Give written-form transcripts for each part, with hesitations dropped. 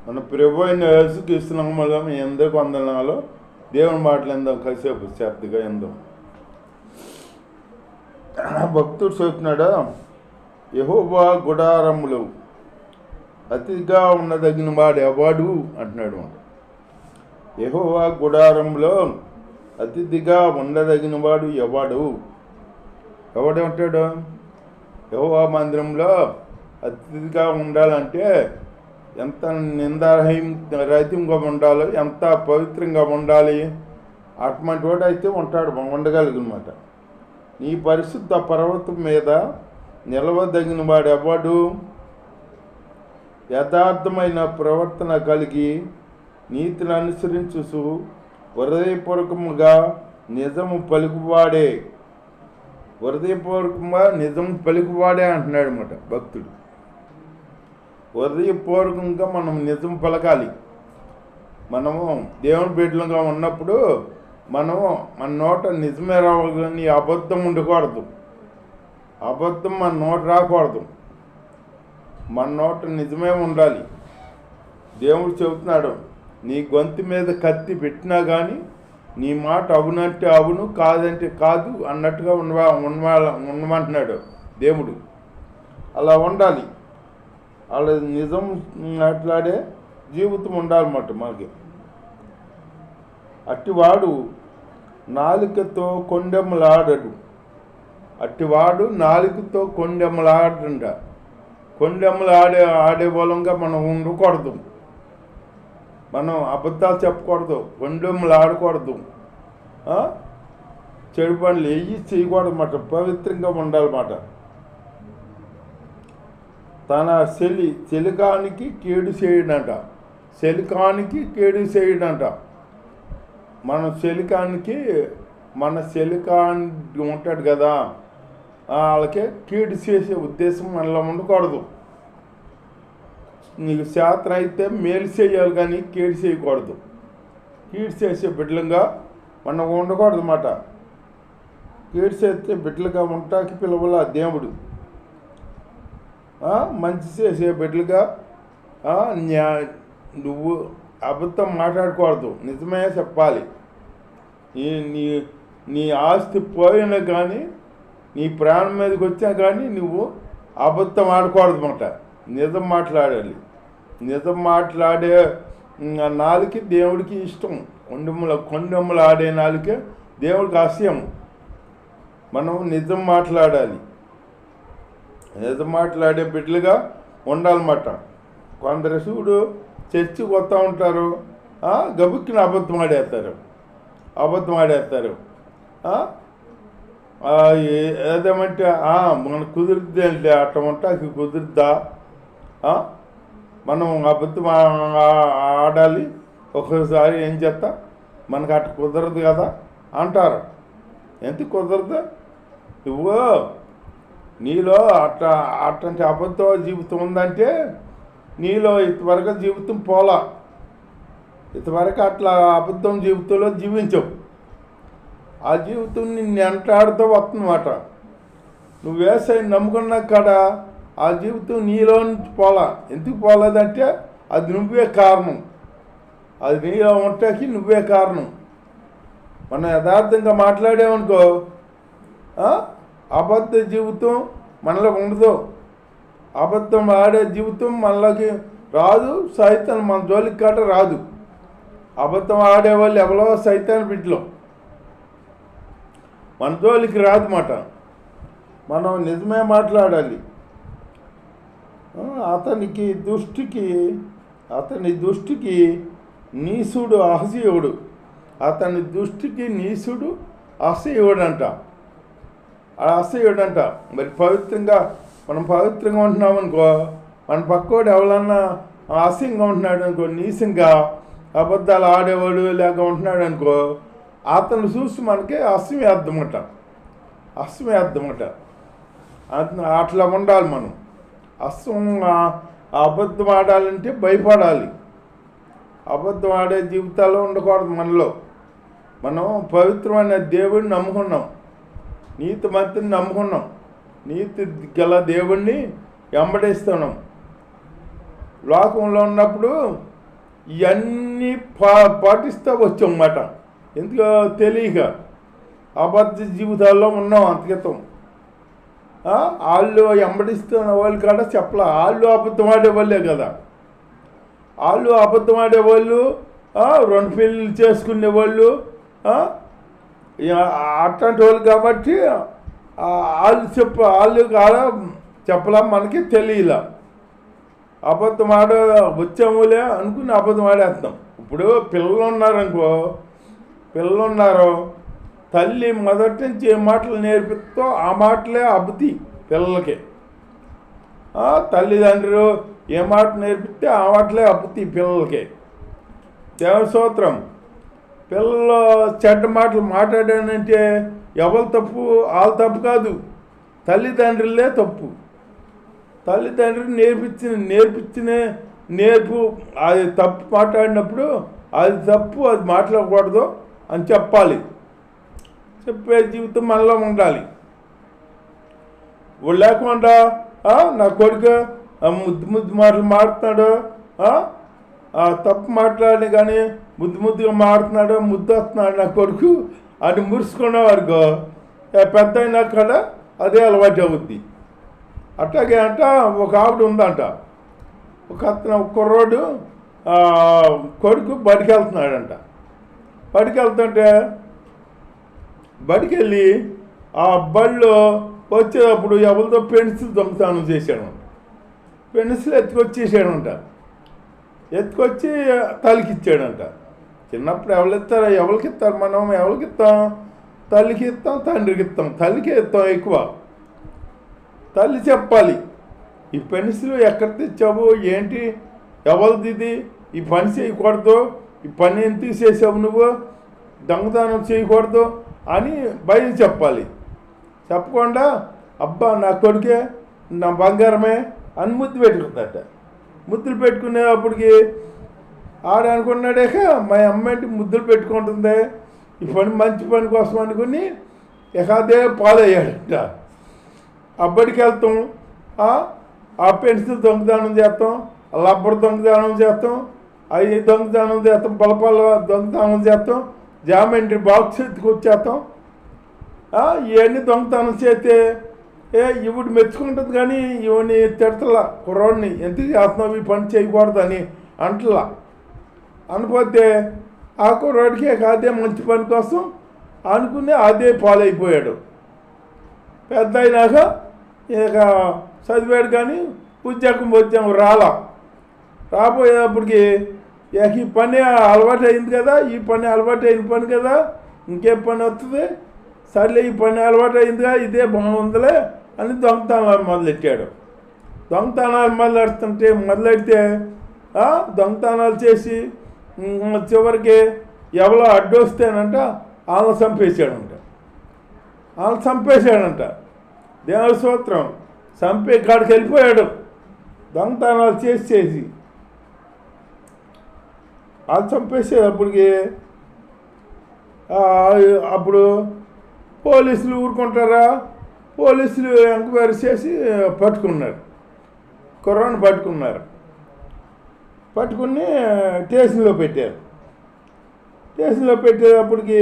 మన ప్రభు అయిన యేసుక్రీస్తు నామములో మీ అందరికీ వందనాలు. దేవుని మాటలు ఎందాం, కాసేపు శ్రద్ధగా ఎందాం. భక్తుడు చెబుతున్నాడు, యెహోవా గుడారములు అతిగా ఉండదగిన వాడు ఎవడు అంటున్నాడు. యెహోవా గుడారంలో అతిథిగా ఉండదగిన వాడు ఎవడంటాడు? యెహోవా మందిరంలో అతిథిగా ఉండాలంటే ఎంత రహితంగా ఉండాలి, ఎంత పవిత్రంగా ఉండాలి. అటువంటి వాడు అయితే ఉండగలిగినమాట. నీ పరిశుద్ధ పర్వతం మీద నిలవదగిన వాడు ఎవడు? యథార్థమైన ప్రవర్తన కలిగి నీతిని అనుసరించు హృదయపూర్వకముగా నిజము పలుకువాడే. హృదయపూర్వకంగా నిజం పలుకువాడే అంటున్నాడు అన్నమాట భక్తుడు. హృదయపూర్వకంగా మనం నిజం పలకాలి. మనము దేవుని బిడ్డలుగా ఉన్నప్పుడు మనము మన నోట నిజమే రావాలి, అబద్ధం ఉండకూడదు. అబద్ధం మన నోట రాకూడదు, మన నోట నిజమే ఉండాలి. దేవుడు చెబుతున్నాడు, నీ గొంతు మీద కత్తి పెట్టినా కానీ నీ మాట అవునంటే అవును, కాదంటే కాదు అన్నట్టుగా ఉండమంటున్నాడు దేవుడు. అలా ఉండాలి. అలా నిజం మాట్లాడే జీవితం ఉండాలన్నమాట మనకి. అట్టివాడు నాలుకతో కొండెమ్మలాడడు. అట్టివాడు నాలుకతో కొండెమ్మలాడంట. కొండెమ్మలు ఆడే బలంగా మనం ఉండకూడదు. మనం అబద్ధాలు చెప్పకూడదు, కొండెమ్మలు ఆడకూడదు, చెడు పనులు చేయకూడదు అన్నమాట. పవిత్రంగా ఉండాలన్నమాట. తన చెలికానికి కేడు చేయడంట. చెలికానికి కేడు చేయడంట. మన చెలికాని ఉంటాడు కదా, వాళ్ళకే కీడు చేసే ఉద్దేశం మనలో ఉండకూడదు. నీకు శాస్త్రం అయితే మేలు చేయాలి కానీ కీడు చేయకూడదు. కీడు చేసే బిడ్డలుగా మనం ఉండకూడదు అన్నమాట. కీడు చేసే బిడ్డలుగా ఉంటాకి పిలవల దేవుడు. మంచి చేసే బిడ్డలుగా నువ్వు అబద్ధం మాట్లాడకూడదు, నిజమే చెప్పాలి. నీ ఆస్తి పోయినా కానీ, నీ ప్రాణం మీదకి వచ్చా కానీ నువ్వు అబద్ధం ఆడకూడదు అన్నమాట. నిజం మాట్లాడాలి. నిజం మాట్లాడే నాలుక దేవుడికి ఇష్టం. కొండెమ్మలు ఆడే నాలుక దేవుడికి అసహ్యం. మనం నిజం మాట్లాడాలి. నిజం మాట్లాడే బిడ్డలుగా ఉండాలన్నమాట. కొందరు చూడు చర్చికి వస్తూ ఉంటారు, గబుక్కిన అబద్ధం ఆడేస్తారు. ఏదేమంటే మనకు కుదురుద్ది అంటే అట్ట ఉంటాకి కుదురుద్దా? మనం అబద్ధం ఆడాలి. ఒక్కొక్కసారి ఏం చేస్తా, మనకు అట్ట కుదరదు కదా అంటారు. ఎందుకు కుదరదు? నువ్వు నీలో అట్లాంటి అబద్ధ జీవితం ఉందంటే నీలో ఇంతవరకు జీవితం పోలా. ఇంతవరకు అట్లా అబద్ధం జీవితంలో జీవించవు. ఆ జీవితం నిన్ను ఎంటాడుతూ వస్తుందన్నమాట. నువ్వు వ్యవసాయం నమ్ముకున్నా కాడ ఆ జీవితం నీలో నుంచి పోలా. ఎందుకు పోలేదంటే అది నువ్వే కారణం. అది నీలో ఉంటాకి నువ్వే కారణం. మనం యథార్థంగా మాట్లాడామనుకో అబద్ధ జీవితం మనలో ఉండదు. అబద్ధం ఆడే జీవితం మనలోకి రాదు. సైతాన్ మన జోలికి కాట రాదు. అబద్ధం ఆడేవాళ్ళు ఎవరో సైతాన్ బిడ్డలు, మన జోలికి రాదు మాట. మనం నిజమే మాట్లాడాలి. అతని దృష్టికి నీసుడు అసహ్యుడు. అతని దృష్టికి నీసుడు అసహ్యుడంట. మరి మనం పవిత్రంగా ఉంటున్నామనుకో, మన పక్కోడు ఎవరన్నా అసహ్యంగా ఉంటున్నాడు అనుకో, నీసంగా అబద్ధాలు ఆడేవాడు లేక ఉంటున్నాడు అనుకో, అతను చూసి మనకి అసహ్యమేద్దమట. అట్లా ఉండాలి మనం. అబద్ధం ఆడాలంటే భయపడాలి. అబద్ధం ఆడే జీవితాల్లో ఉండకూడదు మనలో. మనం పవిత్రమైన దేవుడిని నమ్ముకున్నాం, నీతి మంత్రిని నమ్ముకున్నాం, నీతి గల దేవుణ్ణి వెంబడిస్తున్నాం. లోకంలో ఉన్నప్పుడు ఇవన్నీ పాటిస్తూ వచ్చామన్నమాట. ఎందుకో తెలియక అబద్ధ జీవితాల్లో ఉన్నాం అంతకితం. వాళ్ళు వెంబడిస్తున్న వాళ్ళు కూడా చెప్పలే, వాళ్ళు అబద్ధం ఆడేవాళ్ళే కదా. వాళ్ళు అబద్ధం ఆడేవాళ్ళు, 2 పెళ్ళిళ్ళు చేసుకునేవాళ్ళు, అట్లాంటి వాళ్ళు కాబట్టి వాళ్ళు కాడ చెప్పలా, మనకి తెలియలా. అబద్ధం వచ్చాములే అనుకుని అబద్ధం ఆడేస్తాం. ఇప్పుడు పిల్లలు ఉన్నారు, తల్లి మొదటి నుంచి ఏ మాటలు నేర్పిస్తో ఆ మాటలే అబద్ధి పిల్లలకి. తల్లిదండ్రులు ఏ మాట నేర్పిస్తే ఆ మాటలే అబద్ధి పిల్లలకి. దేవుని స్తోత్రం. పిల్లలు చెడ్డ మాటలు మాట్లాడానంటే ఎవరు తప్పు? వాళ్ళ తప్పు కాదు, తల్లిదండ్రులే తప్పు. తల్లిదండ్రులు నేర్పించిన అది తప్పు మాట్లాడినప్పుడు అది తప్పు, అది మాట్లాడకూడదు అని చెప్పాలి. చెప్పే జీవితం మనలో ఉండాలి. వాళ్ళు లేకుండా నా కొడుకు ముద్దు మాటలు మాడుతున్నాడు, తప్పు మాట్లాడి కానీ ముద్దుగా మాడుతున్నాడు, ముద్దు వస్తున్నాడు నా కొడుకు అని మురుసుకునేవారుకో పెద్ద అయినా కూడా అదే అలవాటు అవుద్ది. అట్లాగే ఒక ఆవిడ ఉందంట, ఒక కుర్రోడు కొడుకు బడికి వెళ్తున్నాడంట. బడికి వెళ్తుంటే బడికి వెళ్ళి ఆ బడిలో వచ్చేటప్పుడు ఎవరితో పెన్సిల్ దొంగతనం చేశాడంట. పెన్సిల్ ఎత్తుకొచ్చేసాడంట, ఎత్తుకొచ్చి తల్లికిచ్చాడంట. చిన్నప్పుడు ఎవరికి ఇస్తారు? మనం ఎవరికి ఇస్తాం? తల్లికి ఇస్తాం, తండ్రికి ఇస్తాం. తల్లికి ఇస్తాం ఎక్కువ. తల్లి చెప్పాలి, ఈ పెన్సిల్ ఎక్కడ తెచ్చావు, ఏంటి, ఎవరిది ఇది, ఈ పని చేయకూడదు, ఈ పని ఎందుకు చేసావు నువ్వు, దొంగతనం చేయకూడదు అని బయట చెప్పాలి. చెప్పకుండా అబ్బా నా కొడుకే, నా బంగారమే అని ముద్దు పెట్టుకుందట. ముద్దులు పెట్టుకునేటప్పటికి అనుకున్నాడేక మా అమ్మాయి ముద్దులు పెట్టుకుంటుంది, ఈ పని మంచి పని కోసం అనుకుని అదే పాలయ్యాడట. అబ్బడికి వెళ్తాం, ఆ పెన్సిల్ దొంగదానం చేస్తాం, రబ్బర్ దొంగదానం చేస్తాం, అవి దొంగదానం చేస్తాం, బలపాల దొంగదానం చేస్తాం, జామెంట్రీ బాక్స్ ఎత్తుకొచ్చేస్తాం. ఇవన్నీ దొంగతనం చేస్తే ఇవిడు మెచ్చుకుంటుంది కానీ ఇవన్నీ తిడతలా, కుర్రోడిని ఎందుకు చేస్తున్నావు ఈ పని చేయకూడదు అని అంటలా. అనిపోతే ఆ కుర్రోడికి అదే మంచి పని కోసం అనుకుని అదే పాలైపోయాడు. పెద్ద అయినాక ఇక చదివాడు కానీ ఉద్యోగం రాబోయేటప్పటికి ఈ పని అలవాటు అయింది కదా, ఈ పని అలవాటు అయిన పని కదా, ఇంకేం పని వస్తుంది, సర్లే ఈ పని అలవాటు అయిందిగా, ఇదే బాగుందిలే అని దొంగతనాలు మొదలెట్టాడు. దొంగతనాలు మొదలెడితే దొంగతనాలు చేసి చివరికి ఎవరో అడ్డొస్తేనంట వాళ్ళని చంపేశాడంట. దేవుని స్తోత్రం. చంపే కాడికి వెళ్ళిపోయాడు దొంగతనాలు చేసి. వాళ్ళు చంపేసేటప్పటికి అప్పుడు పోలీసులు ఊరుకుంటారా? పోలీసులు ఎంక్వైరీ చేసి పట్టుకున్నారు, కుర్రాన్ని పట్టుకుని స్టేషన్లో పెట్టారు. స్టేషన్లో పెట్టేటప్పటికి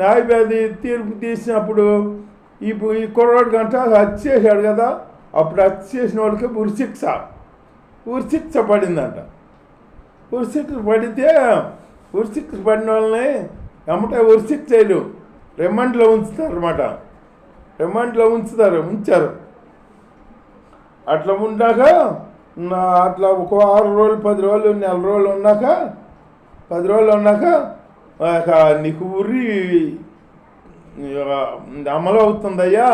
న్యాయవాది తీర్పు తీసినప్పుడు ఈ కుర్రాడు గంట హత్య చేశాడు కదా, అప్పుడు హత్య చేసిన వాళ్ళకి ఉరిశిక్ష పడిందంట. ఉరిశిక్ష పడిన వాళ్ళని ఎమ్మటే ఉరిశిక్ష చేయరు, రిమాండ్లో ఉంచుతారు అన్నమాట. ఉంచారు. అట్లా ఉన్నాక అట్లా ఒక 6 రోజులు 10 రోజులు నెల రోజులు ఉన్నాక 10 రోజులు ఉన్నాక నీకు ఉరి అమలు అవుతుందయ్యా,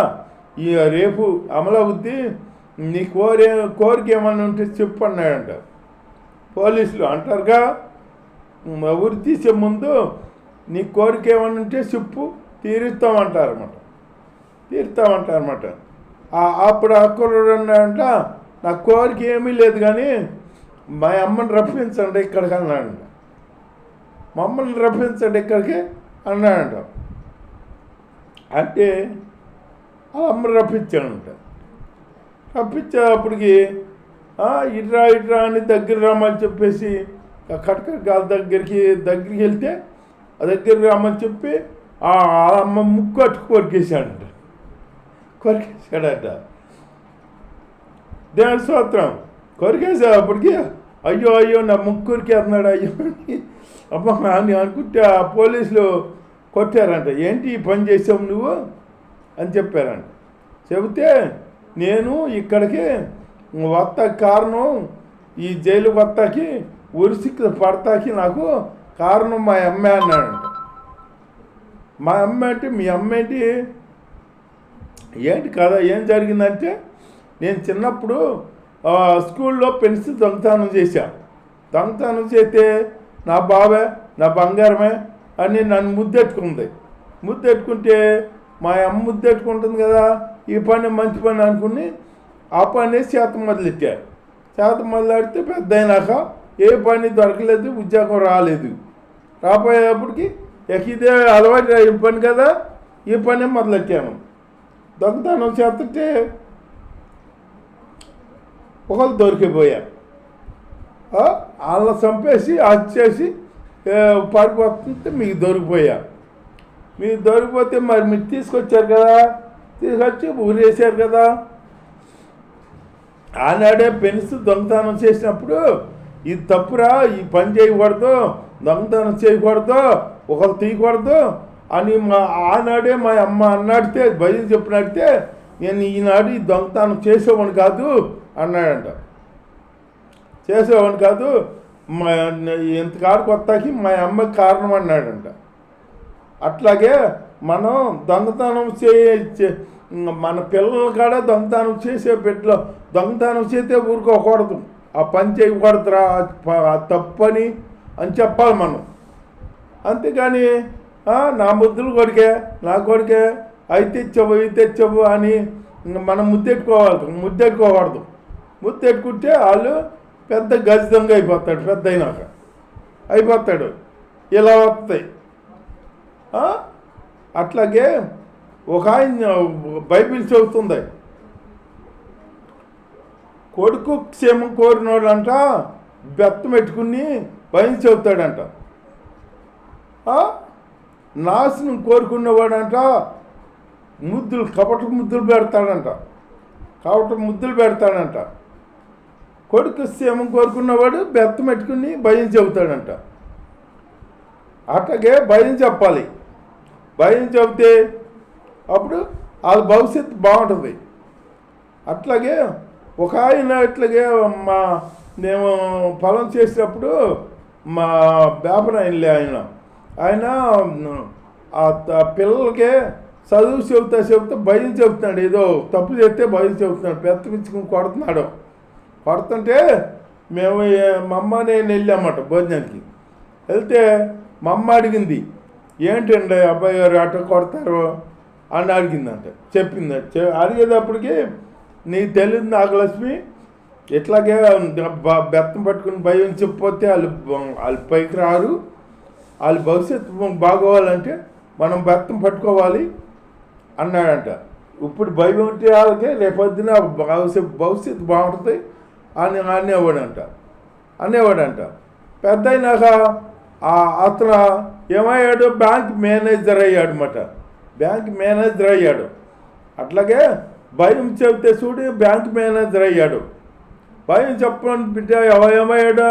రేపు అమలు అవుద్ది, నీ కోరిక ఏమన్నా ఉంటే చెప్పు అన్నాడంట. పోలీసులు అంటారుగా, ఉరి తీసే ముందు నీ కోరిక ఏమన్నా ఉంటే చెప్పు, తీరుస్తామంటారన్నమాట. అప్పుడు అక్కడు అన్నాడంట, నా కోరిక ఏమీ లేదు కానీ మా అమ్మని రప్పించండి ఇక్కడికి అన్నాడంట. మమ్మల్ని రప్పించండి ఇక్కడికి అన్నాడంట. అంటే ఆ అమ్మ రప్పించాడంట. రప్పించేటప్పటికి ఇట్రా ఇట్రా అని దగ్గర రమ్మని చెప్పేసి కటకగాల దగ్గరికి వెళ్తే ఆ దగ్గరికి రమ్మని చెప్పి ఆ అమ్మ ముక్కు అట్టుకు కొరికేశాడంట. దేవుని స్తోత్రం. కొరికేసేటప్పటికి అయ్యో అయ్యో నా ముక్కు కొరికేస్తున్నాడు అయ్యో అని అమ్మ అని అనుకుంటే ఆ పోలీసులు కొట్టారంట. ఏంటి ఈ పని చేసావు నువ్వు అని చెప్పారంట. చెబితే నేను ఇక్కడికి వస్తాకి కారణం, ఈ జైలు వస్తాకి ఉరిశిక్ష పడతాకి నాకు కారణం మా అమ్మే అన్నాడంట. మా అమ్మ అంటే మీ అమ్మ ఏంటి కదా ఏం జరిగిందంటే, నేను చిన్నప్పుడు స్కూల్లో పెన్సిల్ దొంగతనం చేశాను. దొంగతనం చేస్తే నా బావే నా బంగారమే అని నన్ను ముద్దెట్టుకుంటే మా అమ్మ ముద్దెట్టుకుంటుంది కదా, ఈ పని మంచి పని అనుకుని ఆ పని శాతం మొదలెడితే పెద్ద అయినాక ఏ పని దొరకలేదు, ఉద్యోగం రాలేదు. రాపోయేటప్పటికి ఇదే అలవాటు పని కదా, ఈ పని మొదలెట్టాను. దొంగతనం చేస్తుంటే ఒకళ్ళు దొరికిపోయారు. వాళ్ళని చంపేసి చేసి పారిపోతుంటే మీకు దొరికిపోయారు. మీరు దొరికిపోతే మరి మీరు తీసుకొచ్చారు కదా, తీసుకొచ్చి ఊరేసారు కదా. ఆనాడే పెన్సిల్ దొంగతనం చేసినప్పుడు ఇది తప్పురా, ఈ పని చేయకూడదు, దొంగతనం చేయకూడదు, ఒకరు తీయకూడదు అని ఆనాడే మా అమ్మ అన్నాడితే భయం చెప్పినట్టే నేను ఈనాడు ఈ దొంగతనం చేసేవాడిని కాదు అన్నాడంట. చేసేవాడిని కాదు, ఇంతకాడికి వస్తాకి మా అమ్మకి కారణం అన్నాడంట. అట్లాగే మనం దొంగతనం మన పిల్లలు కూడా దొంగతనం చేసే బిడ్డలో దొంగతనం చేస్తే ఊరుకోకూడదు, ఆ పని చేయకూడదురా తప్పని అని చెప్పాలి మనం. అంతేగాని నా ముద్దులు కొడికే నా కొడికే అవి తెచ్చావు అని మనం ముద్దెట్టుకోకూడదు. ముద్దెట్టుకుంటే వాళ్ళు పెద్ద గజ దొంగ అయిపోతాడు. పెద్ద అయిపోతాడు. ఇలా వస్తాయి. అట్లాగే ఒక ఆయన బైబిల్ చెబుతుంది, కొడుకు క్షేమం కోరినోడంట బెత్తం పెట్టుకుని భయం చెబుతాడంట. నాశనం కోరుకున్నవాడంట కపట ముద్దులు పెడతాడంట. కొడుకు క్షేమం కోరుకున్నవాడు బెత్తం పెట్టుకుని భయం చెబుతాడంట. అట్లాగే భయం చెప్పాలి. భయం చెబితే అప్పుడు వాళ్ళ భవిష్యత్తు బాగుంటుంది. అట్లాగే ఒక ఆయన ఇట్లాగే మేము పొలం చేసేటప్పుడు మా వ్యాపారం ఆయన పిల్లలకే చదువు చెబుతా భయం చెబుతున్నాడు. ఏదో తప్పు చేస్తే భయం చెబుతున్నాడు. పెత్తపించుకుని కొడుతుంటే మేము మా అమ్మ నేను వెళ్ళామట భోజనానికి. వెళ్తే మా అమ్మ అడిగింది, ఏంటండి అబ్బాయి గారు అట్ట కొడతారు అని అడిగిందంట. అడిగేటప్పటికి నీకు తెలియదు నాగలక్ష్మి, ఇట్లాగే బెత్తం పట్టుకుని భయం చెప్పిపోతే వాళ్ళు పైకి రారు. వాళ్ళ భవిష్యత్తు బాగోవాలంటే మనం బెత్తం పట్టుకోవాలి అన్నాడంట. ఇప్పుడు భయం ఉంటే వాళ్ళకి రేపొద్దున భవిష్యత్తు బాగుంటుంది అని అనేవాడంట. పెద్ద అయినాక అతను ఏమయ్యాడు, బ్యాంక్ మేనేజర్ అయ్యాడు. అట్లాగే భయం చెబితే చూడు బ్యాంక్ మేనేజర్ అయ్యాడు. భయం చెప్పని బిడ్డ ఏమయ్యాడు,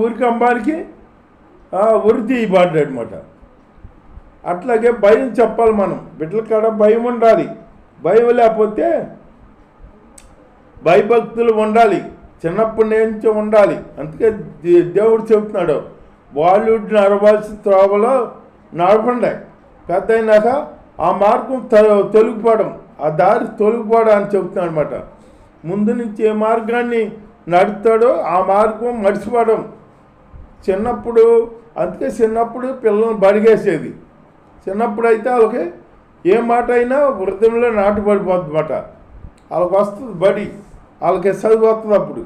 ఊరికి అమ్మానికి ఉరి తీయబడ్డాడనమాట. అట్లాగే భయం చెప్పాలి మనం. బిడ్డల కాడ భయం ఉండాలి. భయం లేకపోతే భయభక్తులు ఉండాలి, చిన్నప్పటి నుంచి ఉండాలి. అందుకే దేవుడు చెబుతున్నాడు, వాళ్ళు నడవాల్సిన త్రోవలో నడపండి, పెద్ద అయినాక ఆ మార్గం తొలగిపోవడం, ఆ దారి తొలగిపోవడం అని చెబుతున్నాడు అనమాట. ముందు నుంచి ఏ మార్గాన్ని నడుపుతాడో ఆ మార్గం మర్చిపోవడం. అందుకే చిన్నప్పుడు పిల్లల్ని బడిగేసేది. చిన్నప్పుడు అయితే వాళ్ళకి ఏ మాట అయినా వృద్ధంలో నాటుపడిపోద్ది అన్నమాట. వాళ్ళకి వస్తుంది బడి, వాళ్ళకి చదువు వస్తుంది. అప్పుడు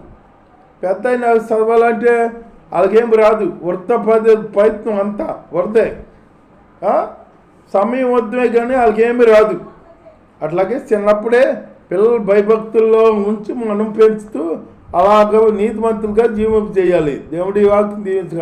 పెద్ద అయినా చదవాలంటే వాళ్ళకేం రాదు. ప్రయత్నం అంతా వృధే, సమయం వద్దే కానీ వాళ్ళకేమీ రాదు. అట్లాగే చిన్నప్పుడే పిల్లలు భయభక్తుల్లో ఉంచి మనం పెంచుతూ అలాగ నీతిమంతులుగా జీవింప చేయాలి. దేవుడి వాక్యం దీవించగా